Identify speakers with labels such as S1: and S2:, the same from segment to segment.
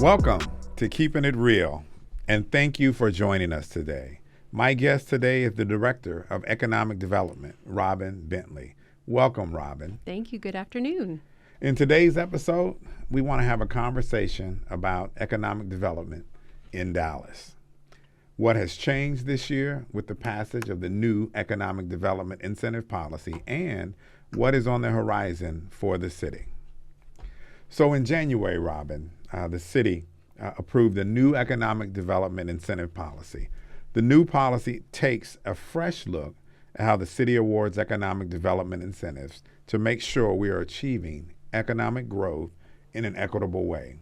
S1: Welcome to Keeping It Real, and thank you for joining us today. My guest today is the Director of Economic Development, Robin Bentley. Welcome, Robin.
S2: Thank you. Good afternoon.
S1: In today's episode, we want to have a conversation about economic development in Dallas. What has changed this year with the passage of the new Economic Development Incentive Policy, and what is on the horizon for the city. So in January, Robin, the city approved a new Economic Development Incentive Policy. The new policy takes a fresh look at how the city awards economic development incentives to make sure we are achieving economic growth in an equitable way.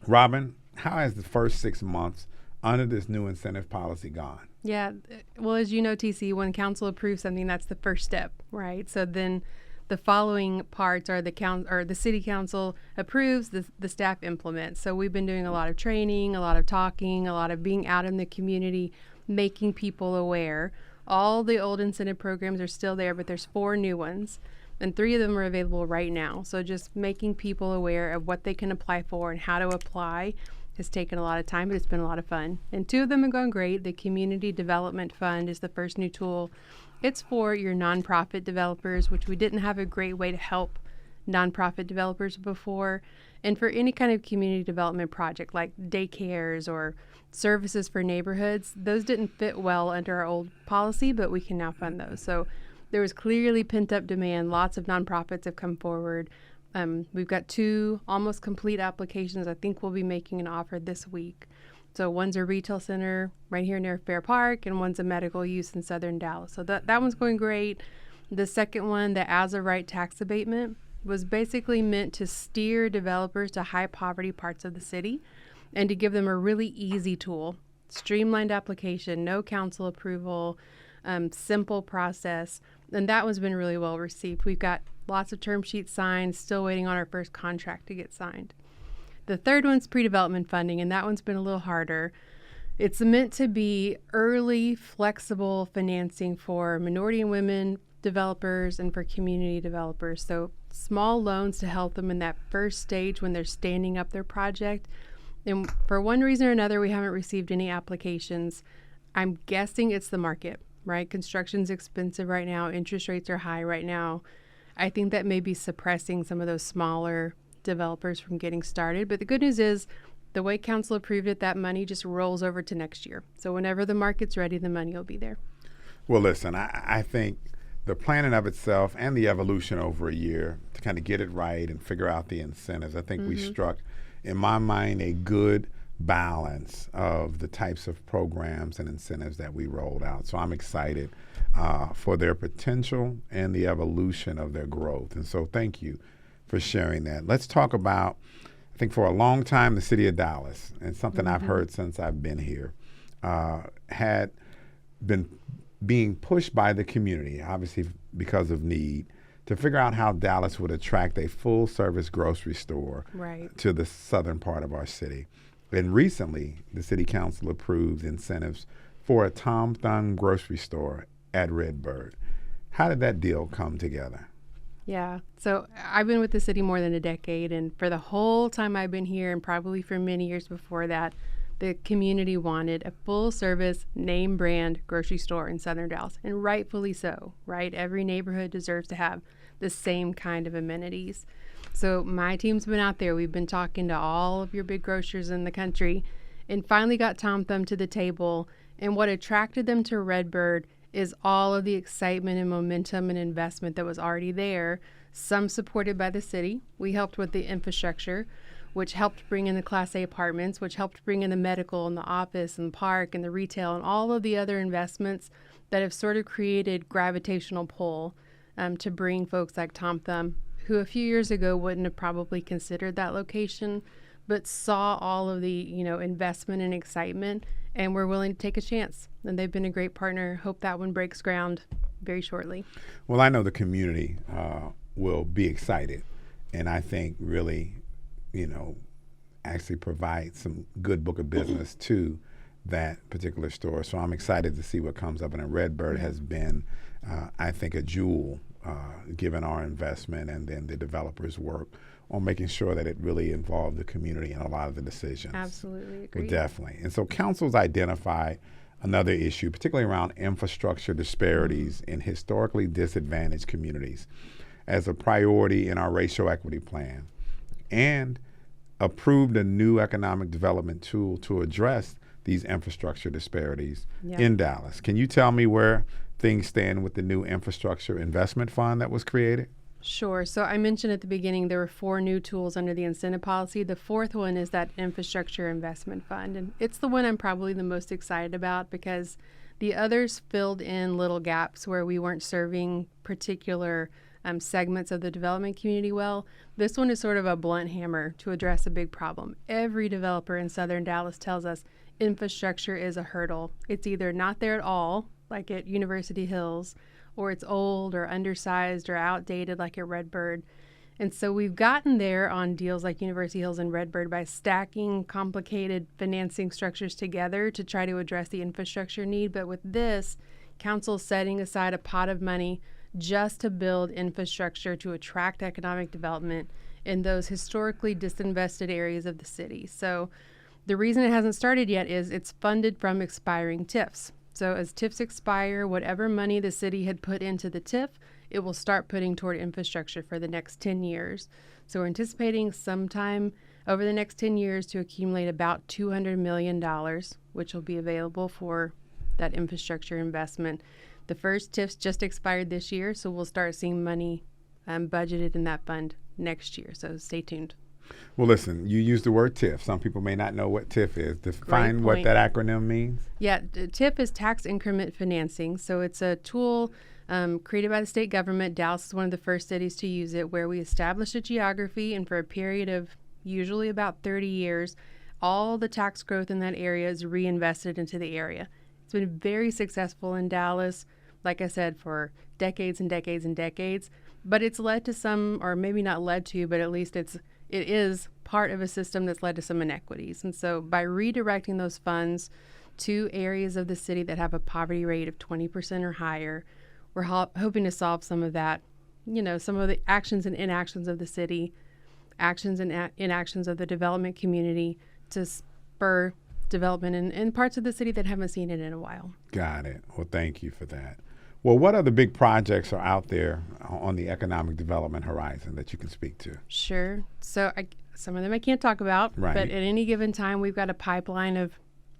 S1: Robin, how has the first 6 months under this new incentive policy gone?
S2: Yeah, well, as you know, TC, when council approves something, that's the first step, right? So then the following parts are the city council approves, the staff implements. So we've been doing a lot of training, a lot of talking, a lot of being out in the community, making people aware. All the old incentive programs are still there, but there's 4 new ones, and 3 of them are available right now. So just making people aware of what they can apply for and how to apply has taken a lot of time, but it's been a lot of fun. And 2 of them have gone great. The Community Development Fund is the first new tool. It's for your nonprofit developers, which we didn't have a great way to help nonprofit developers before. And for any kind of community development project like daycares or services for neighborhoods, those didn't fit well under our old policy, but we can now fund those. So there was clearly pent-up demand. Lots of nonprofits have come forward. We've got 2 almost complete applications. I think we'll be making an offer this week. So one's a retail center right here near Fair Park, and one's a medical use in southern Dallas. So that one's going great. The second one, the as-of-right tax abatement, was basically meant to steer developers to high poverty parts of the city and to give them a really easy tool, streamlined application, no council approval, simple process. And that one's been really well received. We've got lots of term sheets signed, still waiting on our first contract to get signed. The third one's pre-development funding, and that one's been a little harder. It's meant to be early, flexible financing for minority and women developers and for community developers. So small loans to help them in that first stage when they're standing up their project. And for one reason or another, we haven't received any applications. I'm guessing it's the market, right? Construction's expensive right now. Interest rates are high right now. I think that may be suppressing some of those smaller developers from getting started. But the good news is the way council approved it, that money just rolls over to next year. So whenever the market's ready, the money will be there.
S1: Well, listen, I think the planning of itself and the evolution over a year to kind of get it right and figure out the incentives, I think we struck, in my mind, a good balance of the types of programs and incentives that we rolled out. So I'm excited for their potential and the evolution of their growth. And so thank you for sharing that. Let's talk about, I think for a long time, the city of Dallas, and something I've heard since I've been here, had been being pushed by the community, obviously because of need, to figure out how Dallas would attract a full-service grocery store to the southern part of our city. And recently, the city council approved incentives for a Tom Thumb grocery store at Redbird. How did that deal come together?
S2: Yeah, so I've been with the city more than a decade, and for the whole time I've been here, and probably for many years before that, the community wanted a full-service, name-brand grocery store in southern Dallas, and rightfully so, right? Every neighborhood deserves to have the same kind of amenities. So my team's been out there. We've been talking to all of your big grocers in the country and finally got Tom Thumb to the table. And what attracted them to Redbird is all of the excitement and momentum and investment that was already there, some supported by the city. We helped with the infrastructure, which helped bring in the Class A apartments, which helped bring in the medical and the office and the park and the retail and all of the other investments that have sort of created gravitational pull to bring folks like Tom Thumb, who a few years ago wouldn't have probably considered that location, but saw all of the investment and excitement and were willing to take a chance. And they've been a great partner. Hope that one breaks ground very shortly.
S1: Well, I know the community will be excited, and I think really, actually provide some good book of business to that particular store. So I'm excited to see what comes up. And Redbird has been, I think, a jewel given our investment and then the developers' work on making sure that it really involved the community in a lot of the decisions.
S2: Absolutely agree.
S1: Well, definitely. And so council's identified another issue, particularly around infrastructure disparities in historically disadvantaged communities, as a priority in our racial equity plan, and approved a new economic development tool to address these infrastructure disparities in Dallas. Can you tell me where things stand with the new infrastructure investment fund that was created?
S2: Sure. So I mentioned at the beginning there were 4 new tools under the incentive policy. The 4th one is that infrastructure investment fund. And it's the one I'm probably the most excited about because the others filled in little gaps where we weren't serving particular segments of the development community well. This one is sort of a blunt hammer to address a big problem. Every developer in Southern Dallas tells us infrastructure is a hurdle. It's either not there at all, like at University Hills, or it's old or undersized or outdated like at Redbird. And so we've gotten there on deals like University Hills and Redbird by stacking complicated financing structures together to try to address the infrastructure need. But with this, council's setting aside a pot of money just to build infrastructure to attract economic development in those historically disinvested areas of the city. So the reason it hasn't started yet is it's funded from expiring TIFs. So as TIFs expire, whatever money the city had put into the TIF, it will start putting toward infrastructure for the next 10 years. So we're anticipating sometime over the next 10 years to accumulate about $200 million, which will be available for that infrastructure investment. The first TIFs just expired this year, so we'll start seeing money budgeted in that fund next year. So stay tuned.
S1: Well, listen, you used the word TIF. Some people may not know what TIF is. Define what that acronym means.
S2: Yeah, TIF is tax increment financing. So it's a tool created by the state government. Dallas is one of the first cities to use it, where we establish a geography, and for a period of usually about 30 years, all the tax growth in that area is reinvested into the area. It's been very successful in Dallas, like I said, for decades and decades and decades. But it's led to some, or maybe not led to, but at least it is part of a system that's led to some inequities. And so by redirecting those funds to areas of the city that have a poverty rate of 20% or higher, we're hoping to solve some of that, some of the actions and inactions of the city, actions and inactions of the development community to spur development in parts of the city that haven't seen it in a while.
S1: Got it. Well, thank you for that. Well, what other big projects are out there on the economic development horizon that you can speak to?
S2: Sure. So some of them I can't talk about,
S1: right.
S2: But at any given time, we've got a pipeline of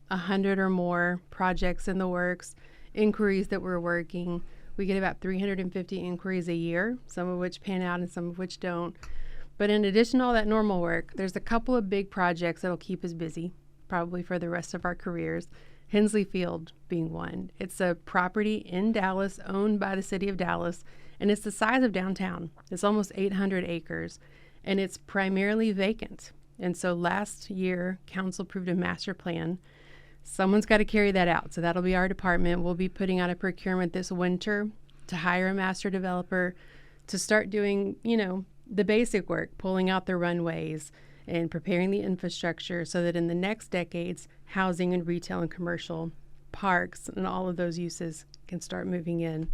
S2: 100 or more projects in the works, inquiries that we're working. We get about 350 inquiries a year, some of which pan out and some of which don't. But in addition to all that normal work, there's a couple of big projects that'll keep us busy, probably for the rest of our careers. Hensley Field being one. It's a property in Dallas owned by the city of Dallas, and it's the size of downtown. It's almost 800 acres, and it's primarily vacant. And so last year, council approved a master plan. Someone's got to carry that out, so that'll be our department. We'll be putting out a procurement this winter to hire a master developer to start doing, the basic work, pulling out the runways and preparing the infrastructure so that in the next decades, housing and retail and commercial parks and all of those uses can start moving in.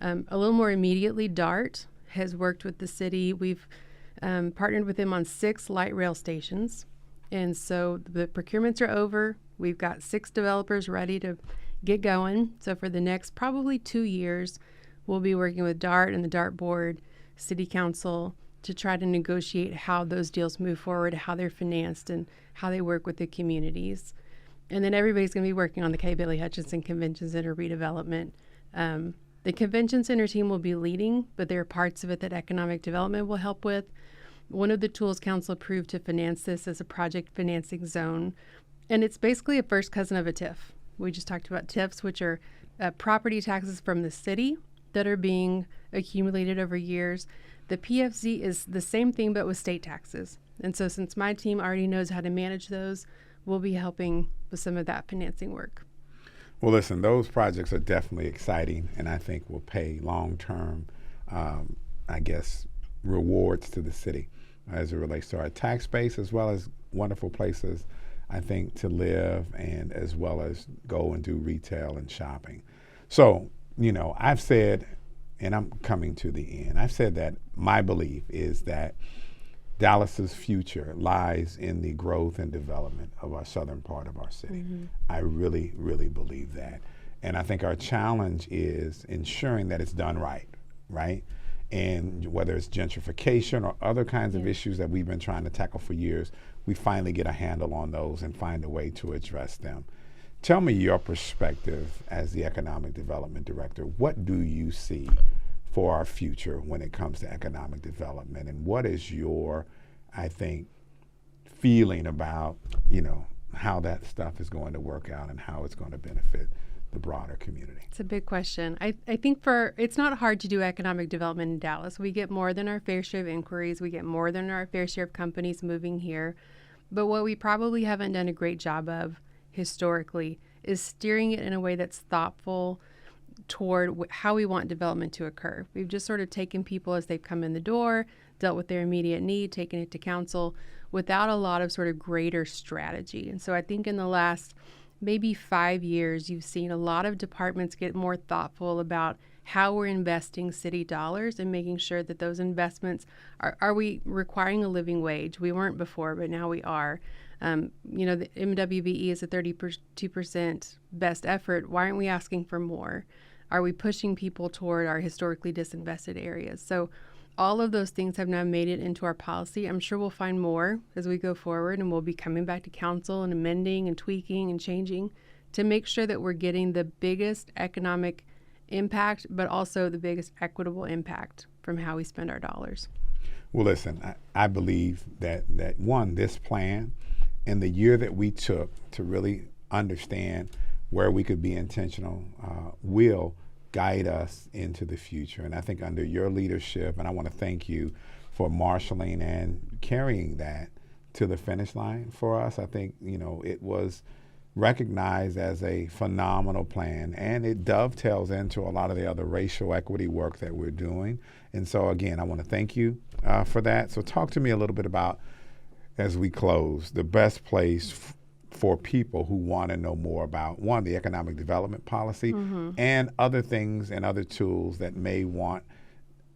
S2: A little more immediately, DART has worked with the city. We've partnered with them on 6 light rail stations. And so the procurements are over. We've got 6 developers ready to get going. So for the next probably 2 years, we'll be working with DART and the DART board, city council, to try to negotiate how those deals move forward, how they're financed, and how they work with the communities. And then everybody's going to be working on the K. Billy Hutchinson Convention Center redevelopment. The Convention Center team will be leading, but there are parts of it that economic development will help with. One of the tools council approved to finance this is a project financing zone. And it's basically a first cousin of a TIF. We just talked about TIFs, which are property taxes from the city that are being accumulated over years. The PFZ is the same thing, but with state taxes. And so since my team already knows how to manage those, we'll be helping with some of that financing work.
S1: Well, listen, those projects are definitely exciting, and I think will pay long-term, rewards to the city as it relates to our tax base, as well as wonderful places, I think, to live, and as well as go and do retail and shopping. So, I've said and I'm coming to the end. I've said that my belief is that Dallas's future lies in the growth and development of our southern part of our city. Mm-hmm. I really, really believe that. And I think our challenge is ensuring that it's done right? And whether it's gentrification or other kinds of issues that we've been trying to tackle for years, we finally get a handle on those and find a way to address them. Tell me your perspective as the Economic Development Director. What do you see for our future when it comes to economic development? And what is your, I think, feeling about, how that stuff is going to work out and how it's going to benefit the broader community?
S2: It's a big question. I think it's not hard to do economic development in Dallas. We get more than our fair share of inquiries. We get more than our fair share of companies moving here. But what we probably haven't done a great job of historically is steering it in a way that's thoughtful toward how we want development to occur. We've just sort of taken people as they've come in the door, dealt with their immediate need, taken it to council without a lot of sort of greater strategy. And so I think in the last maybe 5 years, you've seen a lot of departments get more thoughtful about how we're investing city dollars and making sure that those investments are we requiring a living wage? We weren't before, but now we are. The MWBE is a 32% best effort. Why aren't we asking for more? Are we pushing people toward our historically disinvested areas? So all of those things have now made it into our policy. I'm sure we'll find more as we go forward, and we'll be coming back to council and amending and tweaking and changing to make sure that we're getting the biggest economic impact, but also the biggest equitable impact from how we spend our dollars.
S1: Well, listen, I believe that one, this plan and the year that we took to really understand where we could be intentional will guide us into the future. And I think under your leadership, and I want to thank you for marshaling and carrying that to the finish line for us. I think, it was recognized as a phenomenal plan, and it dovetails into a lot of the other racial equity work that we're doing. And so, again, I want to thank you for that. So talk to me a little bit about, as we close, the best place for people who want to know more about, one, the economic development policy and other things and other tools that may want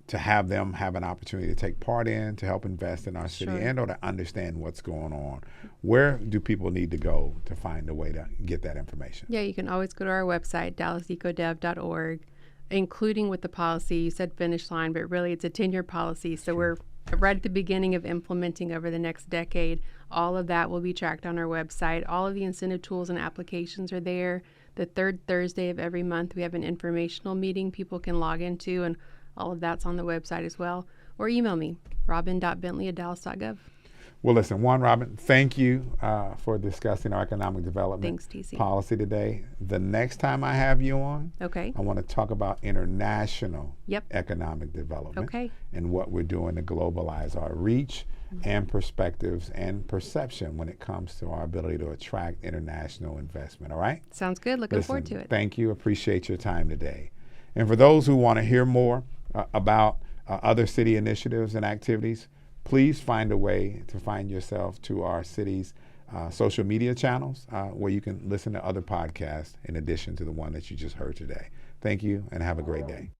S1: to have them have an opportunity to take part in, to help invest in our city and or to understand what's going on. Where do people need to go to find a way to get that information?
S2: Yeah, you can always go to our website, dallasecodev.org, including with the policy. You said finish line, but really it's a 10-year policy. So we're right at the beginning of implementing over the next decade. All of that will be tracked on our website. All of the incentive tools and applications are there. The third Thursday of every month, we have an informational meeting people can log into, and all of that's on the website as well. Or email me, robin.bentley@dallas.gov.
S1: Well, listen, Robin, thank you for discussing our economic development policy today. The next time I have you on, I want to talk about international economic development and what we're doing to globalize our reach and perspectives and perception when it comes to our ability to attract international investment. All right?
S2: Sounds good. Looking forward to it.
S1: Thank you. Appreciate your time today. And for those who want to hear more about other city initiatives and activities, please find a way to find yourself to our city's social media channels where you can listen to other podcasts in addition to the one that you just heard today. Thank you and have a great day.